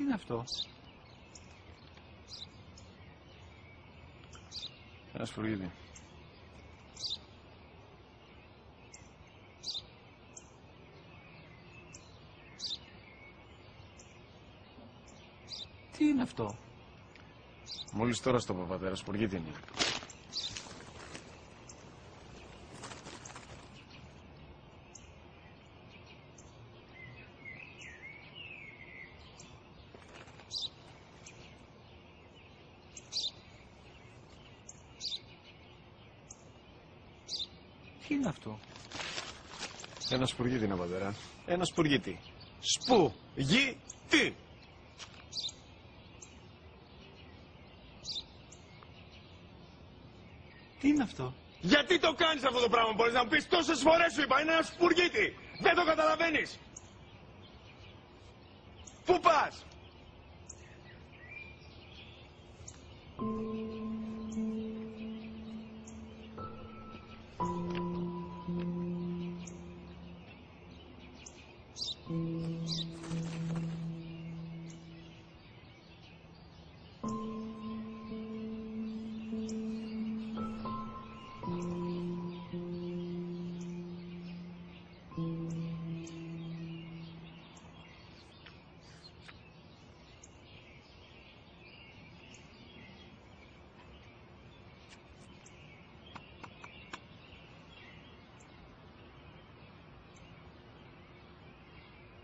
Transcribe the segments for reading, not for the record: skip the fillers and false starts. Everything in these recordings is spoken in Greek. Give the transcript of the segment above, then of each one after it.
είναι αυτό? Ένα σπουργίτι. Τι είναι αυτό? Μόλις τώρα στο πατέρα, σπουργίτι είναι. Τι είναι αυτό? Ένα σπουργίτι είναι, πατέρα. Ένα σπουργίτι. Σπου-γι-τι. Τι είναι αυτό? Γιατί το κάνεις αυτό το πράγμα, μπορείς να μου πεις? Τόσες φορές σου είπα, είναι ένα σπουργίτι. Δεν το καταλαβαίνεις. Πού πας?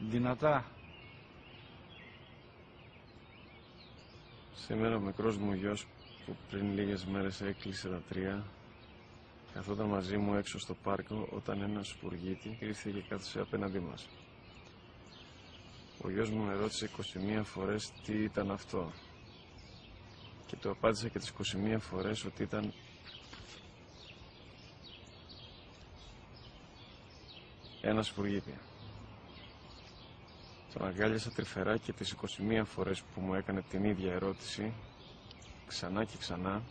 Δυνατά. Σήμερα ο μικρός μου γιος που πριν λίγες μέρες έκλεισε τα 3 καθόταν μαζί μου έξω στο πάρκο όταν ένα σπουργίτι ήρθε και κάθισε απέναντί μας. Ο γιος μου με ρώτησε 21 φορές τι ήταν αυτό και του απάντησα και τις 21 φορές ότι ήταν ένα σπουργίτι. Τον αγκάλιασα τρυφερά και τις 21 φορές που μου έκανε την ίδια ερώτηση, ξανά και ξανά,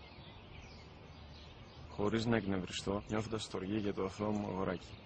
χωρίς να εκνευριστώ, νιώθοντας στοργή για το αθώο μου αγοράκι.